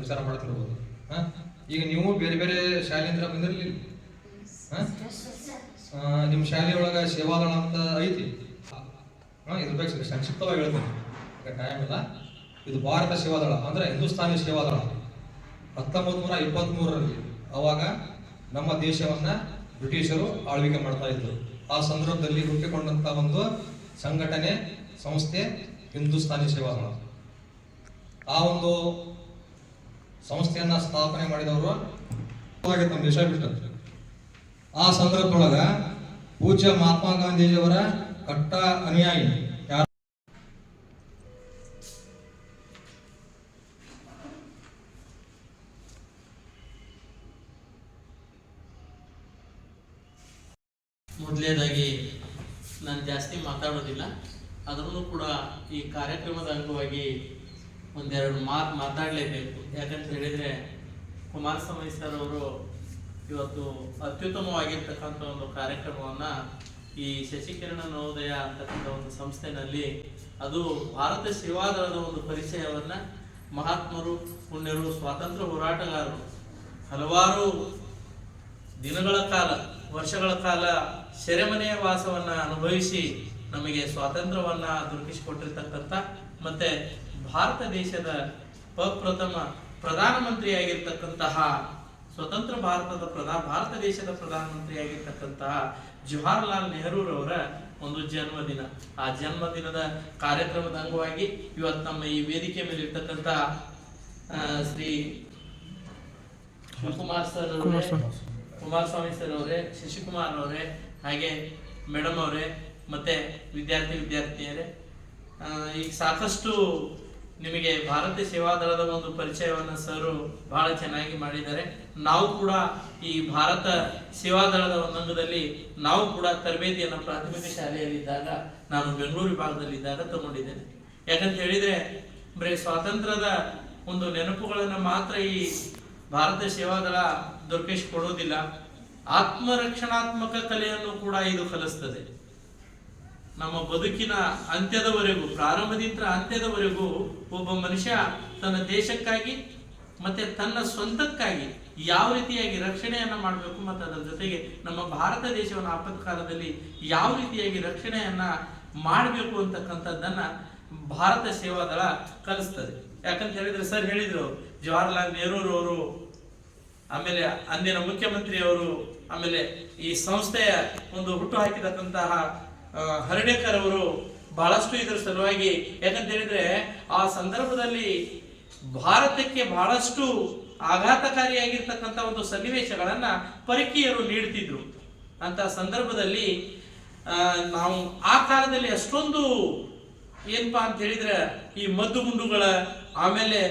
ವಿಚಾರ ಮಾಡ್ತಿರ್ಬೋದು. ಈಗ ನೀವು ಬೇರೆ ಬೇರೆ ಶಾಲೆಯಿಂದ ಬಂದಿರಲಿಲ್ಲ. ನಿಮ್ಮ ಶಾಲೆಯೊಳಗೆ ಸೇವಾದಳ ಅಂತ ಐತಿ. ಇದ್ರ ಬಗ್ಗೆ ಸಂಕ್ಷಿಪ್ತವಾಗಿ ಹೇಳ್ತೀನಿ, ಟೈಮ್ ಇಲ್ಲ. ಇದು ಭಾರತ ಸೇವಾದಳ ಅಂದ್ರೆ ಹಿಂದೂಸ್ತಾನಿ ಸೇವಾದಳ 1923ರಲ್ಲಿ ಅವಾಗ ನಮ್ಮ ದೇಶವನ್ನ ಬ್ರಿಟಿಷರು ಆಳ್ವಿಕೆ ಮಾಡ್ತಾ ಇದ್ರು. ಆ ಸಂದರ್ಭದಲ್ಲಿ ಹುಟ್ಟಿಕೊಂಡಂತ ಒಂದು ಸಂಘಟನೆ ಸಂಸ್ಥೆ ಹಿಂದೂಸ್ತಾನಿ ಸೇವಾದಳ. ಆ ಒಂದು ಸಂಸ್ಥೆಯನ್ನ ಸ್ಥಾಪನೆ ಮಾಡಿದವರು ನಮ್ಮ ದೇಶ ಬಿಟ್ಟು. ಆ ಸಂದರ್ಭದೊಳಗ ಪೂಜ್ಯ ಮಹಾತ್ಮ ಗಾಂಧೀಜಿಯವರ ಕಟ್ಟ ಅನುಯಾಯಿ ಮೊದಲನೇದಾಗಿ ನಾನು ಜಾಸ್ತಿ ಮಾತಾಡೋದಿಲ್ಲ, ಅದನ್ನು ಕೂಡ ಈ ಕಾರ್ಯಕ್ರಮದ ಅಂಗವಾಗಿ ಒಂದೆರಡು ಮಾತಾಡಲೇಬೇಕು. ಯಾಕಂತ ಹೇಳಿದರೆ ಕುಮಾರಸ್ವಾಮಿ ಸರ್ ಅವರು ಇವತ್ತು ಅತ್ಯುತ್ತಮವಾಗಿರ್ತಕ್ಕಂಥ ಒಂದು ಕಾರ್ಯಕ್ರಮವನ್ನು ಈ ಶಶಿಕಿರಣ ನವೋದಯ ಅಂತಕ್ಕಂಥ ಒಂದು ಸಂಸ್ಥೆನಲ್ಲಿ, ಅದು ಭಾರತ ಸೇವಾದಳದ ಒಂದು ಪರಿಚಯವನ್ನು ಮಹಾತ್ಮರು, ಪುಣ್ಯರು, ಸ್ವಾತಂತ್ರ್ಯ ಹೋರಾಟಗಾರರು ಹಲವಾರು ದಿನಗಳ ಕಾಲ, ವರ್ಷಗಳ ಕಾಲ ಸೆರೆಮನೆಯ ವಾಸವನ್ನು ಅನುಭವಿಸಿ ನಮಗೆ ಸ್ವಾತಂತ್ರ್ಯವನ್ನು ದೊರಕಿಸಿಕೊಟ್ಟಿರ್ತಕ್ಕಂಥ ಮತ್ತೆ ಭಾರತ ದೇಶದ ಪ್ರಪ್ರಥಮ ಪ್ರಧಾನಮಂತ್ರಿಯಾಗಿರ್ತಕ್ಕಂತಹ ಸ್ವತಂತ್ರ ಭಾರತ ದೇಶದ ಪ್ರಧಾನಮಂತ್ರಿಯಾಗಿರ್ತಕ್ಕಂತಹ ಜವಾಹರ್ಲಾಲ್ ನೆಹರೂರವರ ಒಂದು ಜನ್ಮದಿನ. ಆ ಜನ್ಮದಿನದ ಕಾರ್ಯಕ್ರಮದ ಅಂಗವಾಗಿ ಇವತ್ತು ನಮ್ಮ ಈ ವೇದಿಕೆ ಮೇಲೆ ಇರ್ತಕ್ಕಂಥ ಶ್ರೀ ಕುಮಾರಸ್ವಾಮಿ ಸರ್ ಅವರೇ, ಶಶಿಕುಮಾರ್ ಅವರೇ, ಹಾಗೆ ಮೇಡಮ್ ಅವರೇ, ಮತ್ತೆ ವಿದ್ಯಾರ್ಥಿನಿಯರೇ, ಈಗ ಸಾಕಷ್ಟು ನಿಮಗೆ ಭಾರತ ಸೇವಾದಳದ ಒಂದು ಪರಿಚಯವನ್ನು ಸರ್ ಬಹಳ ಚೆನ್ನಾಗಿ ಮಾಡಿದ್ದಾರೆ. ನಾವು ಕೂಡ ಈ ಭಾರತ ಸೇವಾದಳದ ಒಂದಂಗದಲ್ಲಿ ನಾವು ಕೂಡ ತರಬೇತಿಯನ್ನು ಪ್ರಾಥಮಿಕ ಶಾಲೆಯಲ್ಲಿದ್ದಾಗ, ನಾನು ಬೆಂಗಳೂರು ವಿಭಾಗದಲ್ಲಿದ್ದಾಗ ತಗೊಂಡಿದ್ದೇನೆ. ಯಾಕಂತ ಹೇಳಿದ್ರೆ ಬರೀ ಸ್ವಾತಂತ್ರ್ಯದ ಒಂದು ನೆನಪುಗಳನ್ನು ಮಾತ್ರ ಈ ಭಾರತ ಸೇವಾದಳ ದೊರಕಿಸಿಕೊಡೋದಿಲ್ಲ, ಆತ್ಮರಕ್ಷಣಾತ್ಮಕ ಕಲೆಯನ್ನು ಕೂಡ ಇದು ಕಲಿಸ್ತದೆ. ನಮ್ಮ ಬದುಕಿನ ಅಂತ್ಯದವರೆಗೂ, ಪ್ರಾರಂಭದಿಂದ ಅಂತ್ಯದವರೆಗೂ ಒಬ್ಬ ಮನುಷ್ಯ ತನ್ನ ದೇಶಕ್ಕಾಗಿ ಮತ್ತೆ ತನ್ನ ಸ್ವಂತಕ್ಕಾಗಿ ಯಾವ ರೀತಿಯಾಗಿ ರಕ್ಷಣೆಯನ್ನ ಮಾಡಬೇಕು, ಮತ್ತು ಅದರ ಜೊತೆಗೆ ನಮ್ಮ ಭಾರತ ದೇಶವನ್ನು ಆಪತ್ಕಾಲದಲ್ಲಿ ಯಾವ ರೀತಿಯಾಗಿ ರಕ್ಷಣೆಯನ್ನ ಮಾಡಬೇಕು ಅಂತಕ್ಕಂಥದ್ದನ್ನ ಭಾರತ ಸೇವಾದಳ ಕಲಿಸ್ತದೆ. ಯಾಕಂತ ಹೇಳಿದ್ರೆ ಸರ್ ಹೇಳಿದ್ರು, ಜವಾಹರ್ಲಾಲ್ ನೆಹರೂರವರು, ಆಮೇಲೆ ಅಂದಿನ ಮುಖ್ಯಮಂತ್ರಿ ಅವರು, ಆಮೇಲೆ ಈ ಸಂಸ್ಥೆಯ ಒಂದು ಹುಟ್ಟು ಹಾಕಿದಂತಹ ಹರ್ಡೇಕರ್ ಅವರು ಬಹಳಷ್ಟು ಇದರ ಸಲುವಾಗಿ, ಯಾಕಂತ ಹೇಳಿದ್ರೆ ಆ ಸಂದರ್ಭದಲ್ಲಿ ಭಾರತಕ್ಕೆ ಬಹಳಷ್ಟು ಆಘಾತಕಾರಿಯಾಗಿರ್ತಕ್ಕಂಥ ಒಂದು ಸನ್ನಿವೇಶಗಳನ್ನ ಪರಕೀಯರು ನೀಡ್ತಿದ್ರು. ಅಂತ ಸಂದರ್ಭದಲ್ಲಿ ನಾವು ಆ ಕಾಲದಲ್ಲಿ ಅಷ್ಟೊಂದು ಏನಪ್ಪಾ ಅಂತ ಹೇಳಿದ್ರೆ ಈ ಮದ್ದುಗುಂಡುಗಳ, ಆಮೇಲೆ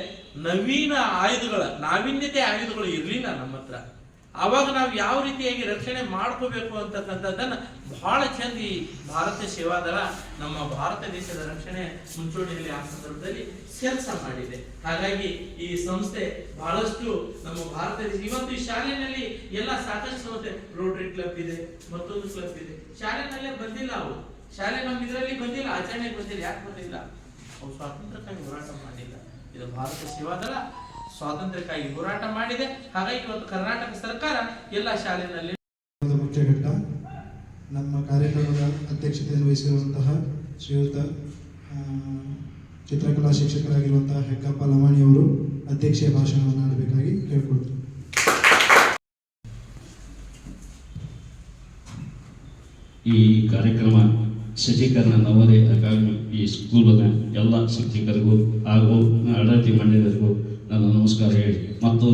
ನವೀನ ಆಯುಧಗಳ, ನಾವೀನ್ಯತೆ ಆಯುಧಗಳು ಇರಲಿಲ್ಲ ನಮ್ಮ ಹತ್ರ. ಆವಾಗ ನಾವು ಯಾವ ರೀತಿಯಾಗಿ ರಕ್ಷಣೆ ಮಾಡ್ಕೋಬೇಕು ಅಂತಕ್ಕಂಥದ್ದನ್ನ ಬಹಳ ಚಂದ ಈ ಭಾರತ ಸೇವಾದಳ ನಮ್ಮ ಭಾರತ ದೇಶದ ರಕ್ಷಣೆ ಮುಂಚೂಣಿಯಲ್ಲಿ ಆ ಸಂದರ್ಭದಲ್ಲಿ ಕೆಲಸ ಮಾಡಿದೆ. ಹಾಗಾಗಿ ಈ ಸಂಸ್ಥೆ ಬಹಳಷ್ಟು ನಮ್ಮ ಭಾರತ ದೇಶ, ಇವತ್ತು ಈ ಶಾಲೆಯಲ್ಲಿ ಎಲ್ಲ ಸಾಕಷ್ಟು ಸಂಸ್ಥೆ, ರೋಟರಿ ಕ್ಲಬ್ ಇದೆ, ಮತ್ತೊಂದು ಕ್ಲಬ್ ಇದೆ, ಶಾಲೆನಲ್ಲೇ ಬಂದಿಲ್ಲ ಅವು, ಶಾಲೆ ನಮ್ಮ ಇದರಲ್ಲಿ ಬಂದಿಲ್ಲ, ಆಚರಣೆಗೆ ಬಂದಿಲ್ಲ. ಯಾಕೆ ಬಂದಿಲ್ಲ? ಅವು ಸ್ವಾತಂತ್ರ್ಯಕ್ಕಾಗಿ ಹೋರಾಟ ಮಾಡಿಲ್ಲ. ಇದು ಭಾರತ ಸೇವಾದಳ ಸ್ವಾತಂತ್ರ್ಯಕ್ಕಾಗಿ ಹೋರಾಟ ಮಾಡಿದೆ. ಹಾಗಾಗಿ ಇವತ್ತು ಕರ್ನಾಟಕ ಸರ್ಕಾರ ಎಲ್ಲ ಶಾಲೆಯಲ್ಲಿ ಮುಖ್ಯ ಘಟ್ಟ ನಮ್ಮ ಕಾರ್ಯಕ್ರಮದ ಅಧ್ಯಕ್ಷತೆಯನ್ನು ವಹಿಸಿರುವಂತಹ ಶ್ರೀಯುತ ಚಿತ್ರಕಲಾ ಶಿಕ್ಷಕರಾಗಿರುವಂತಹ ಹೆಕ್ಕಪ್ಪ ಲಮಾಣಿ ಅವರು ಅಧ್ಯಕ್ಷೀಯ ಭಾಷಣವನ್ನು ಆಡಬೇಕಾಗಿ ಕೇಳಿಕೊಳ್ತಾರೆ. ಈ ಕಾರ್ಯಕ್ರಮ ಶಶಿಕರಣ ನವೋದಯ ಅಕಾಡೆಮಿ ಈ ಸ್ಕೂಲಿನ ಎಲ್ಲ ಶಿಕ್ಷಕರಿಗೂ ಹಾಗೂ ಆಡಳಿತ ಮಂಡಳಿಗೂ ನನ್ನ ನಮಸ್ಕಾರ ಹೇಳಿ, ಮತ್ತು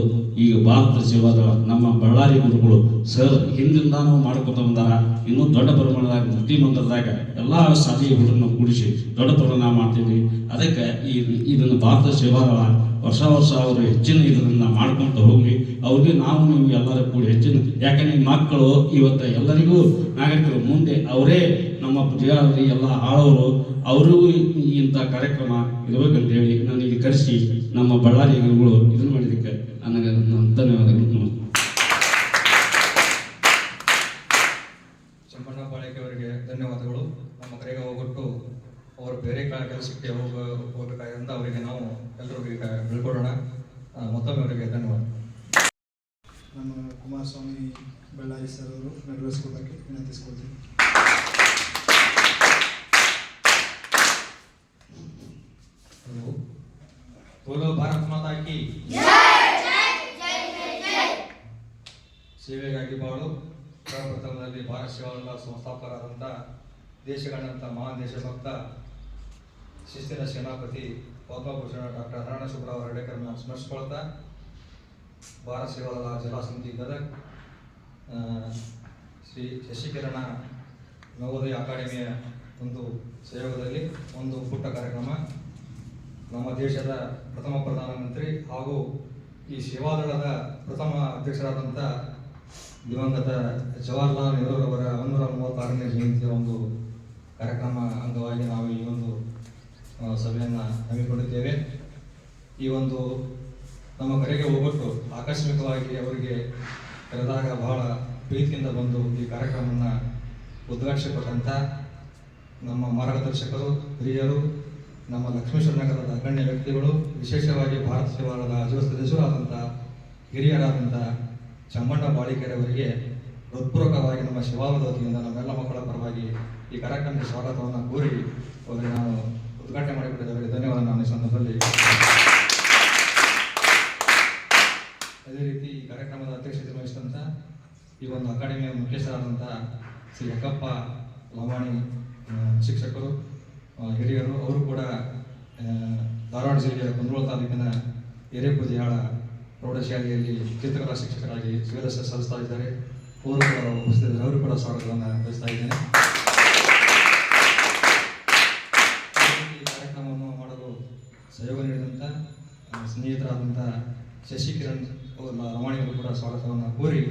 ಈಗ ಭಾರತ ಸೇವಾದಳ ನಮ್ಮ ಬಳ್ಳಾರಿ ಗುರುಗಳು ಸರ್ ಹಿಂದಿಂದಾನು ಮಾಡ್ಕೊತ ಬಂದಾರ. ಇನ್ನೂ ದೊಡ್ಡ ಪ್ರಮಾಣದಾಗ ವೃತ್ತಿ ಮಂದಿರದಾಗ ಎಲ್ಲ ಶಾಲೆಯ ಹುಡುಗರನ್ನು ಕೂಡಿಸಿ ದೊಡ್ಡ ಪ್ರಮಾಣ ಮಾಡ್ತೀವಿ. ಅದಕ್ಕೆ ಇದನ್ನು ಭಾರತ ಸೇವಾದಳ ವರ್ಷ ಅವರು ಹೆಚ್ಚಿನ ಇದನ್ನ ಮಾಡ್ಕೊಂತ ಹೋಗ್ಲಿ. ಅವ್ರಿಗೆ ನಾವು ನೀವು ಎಲ್ಲರೂ ಕೂಡಿ ಹೆಚ್ಚಿನ, ಯಾಕಂದ್ರೆ ಮಕ್ಕಳು ಇವತ್ತು ಎಲ್ಲರಿಗೂ ನಾಗರಿಕರು ಮುಂದೆ ಅವರೇ ನಮ್ಮ ಪ್ರಜಾವಧಿ ಎಲ್ಲ ಆಳವರು, ಅವರಿಗೂ ಇಂಥ ಕಾರ್ಯಕ್ರಮ ಇರಬೇಕಂತೇಳಿ ನನಗೆ ಕರೆಸಿ ನಮ್ಮ ಬಳ್ಳಾರಿ ಗುರುಗಳು ಇದನ್ನು ಮಾಡಿದ್ದಕ್ಕೆ ನನಗೆ ಧನ್ಯವಾದಗಳು. ಚಂಪಣ್ಣ ಬಾಳಿಕೆ ಅವರಿಗೆ ಧನ್ಯವಾದಗಳು. ನಮ್ಮ ಕರೆಗೆ ಹೋಗ್ಬಿಟ್ಟು ಅವರು ಬೇರೆ ಕೆಲಸಕ್ಕೆ ಹೋಗಬೇಕಾದ್ರಿಂದ ಅವರಿಗೆ ನಾವು ಎಲ್ಲರೂ ಈಗ ಬೀಳ್ಕೊಡೋಣ. ಮತ್ತೊಮ್ಮೆ ಅವರಿಗೆ ಧನ್ಯವಾದ. ನಮ್ಮ ಕುಮಾರಸ್ವಾಮಿ ಬಳ್ಳಾರಿ ಸರ್ ಅವರು ನೆರವೇರಿಸಿಕೊಳ್ಳಕ್ಕೆ ವಿನಂತಿಸಿಕೊಳ್ತೀನಿ. बोलो भारत माता की ಸೇವೆಗಾಗಿ ಬಾಳು. ಪ್ರಪ್ರಥಮದಲ್ಲಿ ಭಾರತ ಸೇವಾದಳ ಸಂಸ್ಥಾಪಕರಾದಂಥ ದೇಶಗಣಂಥ ಮಹಾನ್ ದೇಶಭಕ್ತ ಶಿಸ್ತಿನ ಸೇನಾಪತಿ ಪದ್ಮಭೂಷಣ ಡಾಕ್ಟರ್ ನಾರಾಯಣ ಸುಬ್ರಾವ್ ಹರ್ಡೇಕರ್ನ ಸ್ಮರಿಸಿಕೊಳ್ತಾ ಭಾರತ ಸೇವಾದಳ ಜಿಲ್ಲಾ ಸಮಿತಿ ಗದಗ ಶ್ರೀ ಶಶಿಕಿರಣ ನವೋದಯ ಅಕಾಡೆಮಿಯ ಒಂದು ಸಹಯೋಗದಲ್ಲಿ ಒಂದು ಪುಟ್ಟ ಕಾರ್ಯಕ್ರಮ. ನಮ್ಮ ದೇಶದ ಪ್ರಥಮ ಪ್ರಧಾನಮಂತ್ರಿ ಹಾಗೂ ಈ ಸೇವಾದಳದ ಪ್ರಥಮ ಅಧ್ಯಕ್ಷರಾದಂಥ ದಿವಂಗತ ಜವಾಹರ್ಲಾಲ್ ನೆಹರೂರವರ 136ನೇ ಜಯಂತಿಯ ಒಂದು ಕಾರ್ಯಕ್ರಮ ಅಂಗವಾಗಿ ನಾವು ಈ ಒಂದು ಸಭೆಯನ್ನು ಹಮ್ಮಿಕೊಂಡಿದ್ದೇವೆ. ಈ ಒಂದು ನಮ್ಮ ಕರೆಗೆ ಹೋಗ್ಬಿಟ್ಟು ಆಕಸ್ಮಿಕವಾಗಿ ಅವರಿಗೆ ಕರೆದಾಗ ಬಹಳ ಪ್ರೀತಿಯಿಂದ ಬಂದು ಈ ಕಾರ್ಯಕ್ರಮವನ್ನು ಉದ್ಘಾಟಿಸಿಕೊಟ್ಟಂಥ ನಮ್ಮ ಮಾರ್ಗದರ್ಶಕರು, ಹಿರಿಯರು, ನಮ್ಮ ಲಕ್ಷ್ಮೇಶ್ವರ ನಗರದ ಅಗ್ರಣ್ಯ ವ್ಯಕ್ತಿಗಳು, ವಿಶೇಷವಾಗಿ ಭಾರತ ಸೇವಾದಳದ ಅಜರ ಸದಸ್ಯರಾದಂಥ ಹಿರಿಯರಾದಂಥ ಚಮ್ಮಣ್ಣ ಬಾಳಿಕೆರೆ ಅವರಿಗೆ ಹೃತ್ಪೂರ್ವಕವಾಗಿ ನಮ್ಮ ಸೇವಾದಳದ ವತಿಯಿಂದ ನಮ್ಮೆಲ್ಲ ಮಕ್ಕಳ ಪರವಾಗಿ ಈ ಕಾರ್ಯಕ್ರಮಕ್ಕೆ ಸ್ವಾಗತವನ್ನು ಕೋರಿ ಅವರಿಗೆ ನಾನು ಉದ್ಘಾಟನೆ ಮಾಡಿಕೊಟ್ಟಿದ್ದವರಿಗೆ ಧನ್ಯವಾದ ನಾನು ಈ ಸಂದರ್ಭದಲ್ಲಿ. ಅದೇ ರೀತಿ ಈ ಕಾರ್ಯಕ್ರಮದ ಅಧ್ಯಕ್ಷತೆ ವಹಿಸಿದಂಥ ಈ ಒಂದು ಅಕಾಡೆಮಿಯ ಮುಖ್ಯಸ್ಥರಾದಂಥ ಶ್ರೀ ಯಕ್ಕಪ್ಪ ಲಮಾಣಿ ಶಿಕ್ಷಕರು, ಹಿರಿಯರು, ಅವರು ಕೂಡ ಧಾರವಾಡ ಜಿಲ್ಲೆಯ ಕುಂದಗೋಳ ತಾಲೂಕಿನ ಹಿರೇಪೂಜೆಯಾಳ ಪ್ರೌಢಶಾಲೆಯಲ್ಲಿ ಚಿತ್ರಕಲಾ ಶಿಕ್ಷಕರಾಗಿ ಸೇವೆ ಸಲ್ಲಿಸ್ತಾ ಇದ್ದಾರೆ. ಅವರು ಕೂಡ ಉಪಸ್ಥಿತರಿದ್ದಾರೆ. ಅವರು ಕೂಡ ಸ್ವಾಗತವನ್ನು ಬಯಸ್ತಾ ಇದ್ದೇನೆ. ಈ ಕಾರ್ಯಕ್ರಮವನ್ನು ಮಾಡಲು ಸಹಯೋಗ ನೀಡಿದಂಥ ಸ್ನೇಹಿತರಾದಂಥ ಶಶಿಕಿರಣ್ ರವಾಣಿಯವರು ಕೂಡ ಸ್ವಾಗತವನ್ನು ಕೋರಿ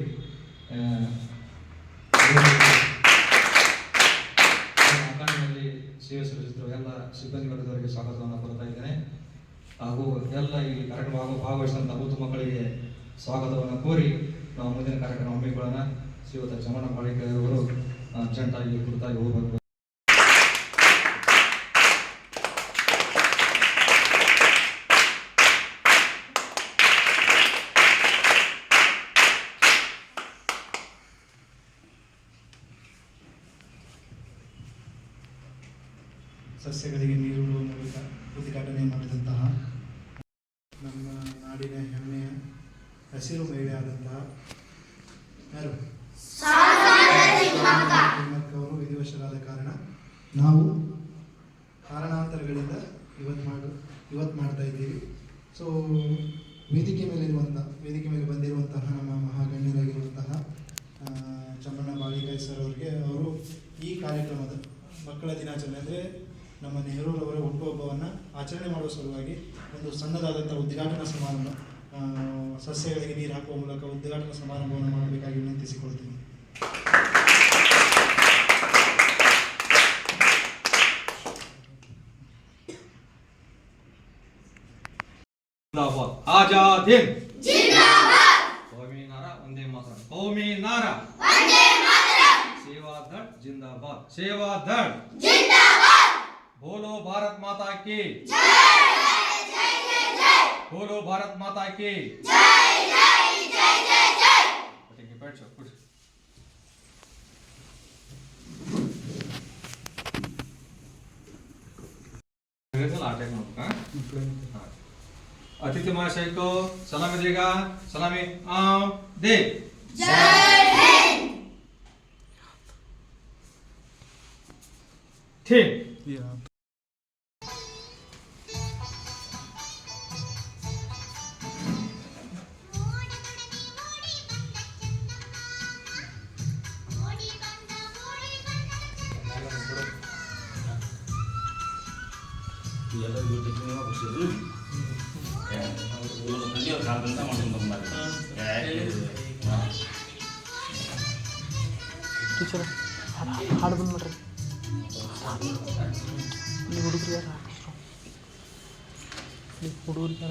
ಅಕಾಡೆಮಿಯಲ್ಲಿ ಸೇವೆ ಸಲ್ಲಿಸಿದ್ರು ಎಲ್ಲ ಸಿಬ್ಬಂದಿ ವರ್ಗದವರಿಗೆ ಸ್ವಾಗತವನ್ನು ಕೋರ್ತಾ ಇದ್ದೇನೆ. ಹಾಗೂ ಎಲ್ಲ ಈ ಕಾರ್ಯಕ್ರಮ ಭಾಗವಹಿಸಿದಂಥ ಬೂತು ಮಕ್ಕಳಿಗೆ ಸ್ವಾಗತವನ್ನು ಕೋರಿ ನಾವು ಮುಂದಿನ ಕಾರ್ಯಕ್ರಮ ಹಮ್ಮಿಕೊಳ್ಳೋಣ. ಶ್ರೀಯುತ ಚಮಣ್ಣ ಬಾಳಿಕೆರೆ ಅವರು ಅರ್ಜೆಂಟಾಗಿ ಕುರಿತಾಗಿ ಹೋಗಬೇಕು. ಸಸ್ಯಗಳಿಗೆ ನೀರು ಬಿಡುವ ಮೂಲಕ ಉದ್ಘಾಟನೆ ಮಾಡಿದಂತಹ ನಮ್ಮ ನಾಡಿನ ಹೆಮ್ಮೆಯ ಹಸಿರು ಮಹಿಳೆಯಾದಂತಹ ಯಾರು ಅವರು ವಿಧಿವಶರಾದ ಕಾರಣ ನಾವು ಕಾರಣಾಂತರಗಳಿಂದ ಇವತ್ತು ಮಾಡ್ತಾ ಇದ್ದೀವಿ. ಸೊ ವೇದಿಕೆ ಮೇಲೆ ಬಂದಿರುವಂತಹ ನಮ್ಮ ಮಹಾಗಣ್ಯರಾಗಿರುವಂತಹ ಚಮ್ಮಣ್ಣ ಬಾಳಿಕಾಯಿ ಸರ್ ಅವರಿಗೆ ಅವರು ಈ ಕಾರ್ಯಕ್ರಮದ ಮಕ್ಕಳ ದಿನಾಚರಣೆ ಅಂದರೆ ನಮ್ಮ ನೆಹರೂರವರ ಹುಟ್ಟುಹಬ್ಬವನ್ನು ಆಚರಣೆ ಮಾಡುವ ಸಲುವಾಗಿ ಒಂದು ಸಣ್ಣದಾದಂಥ ಉದ್ಘಾಟನಾ ಸಮಾರಂಭ, ಸಸ್ಯಗಳಿಗೆ ನೀರು ಹಾಕುವ ಮೂಲಕ ಉದ್ಘಾಟನಾ ಸಮಾರಂಭವನ್ನು ಮಾಡಬೇಕಾಗಿ ವಿನಂತಿಸಿಕೊಳ್ತೀನಿ. ಆಜಾದ್ ಹಿಂದ್ ಜಿಂದಾಬಾದ್. ಕೌಮಿ ನಾರ ವಂದೇ ಮಾತರಂ. ಕೌಮಿ ನಾರ ವಂದೇ ಮಾತರಂ. ಸೇವಾ ದಳ ಜಿಂದಾಬಾದ್. ಸೇವಾ ದಳ ಜಿಂದಾಬಾದ್. बोलो भारत माता की जय जय जय जय. बोलो भारत माता की जय जय जय जय जय. ठीक है, बैठ जाओ कुछ. अतिथि महाशय को सलामी देगा. सलामी आओ दे. जय हिंद. ठीक. ಟೀಚರ್ ಹಾಡು ಬಂದು ಮಾಡ್ರಿ. ಹುಡುಗರಿಗೆ ಹುಡುಗರಿಗೆ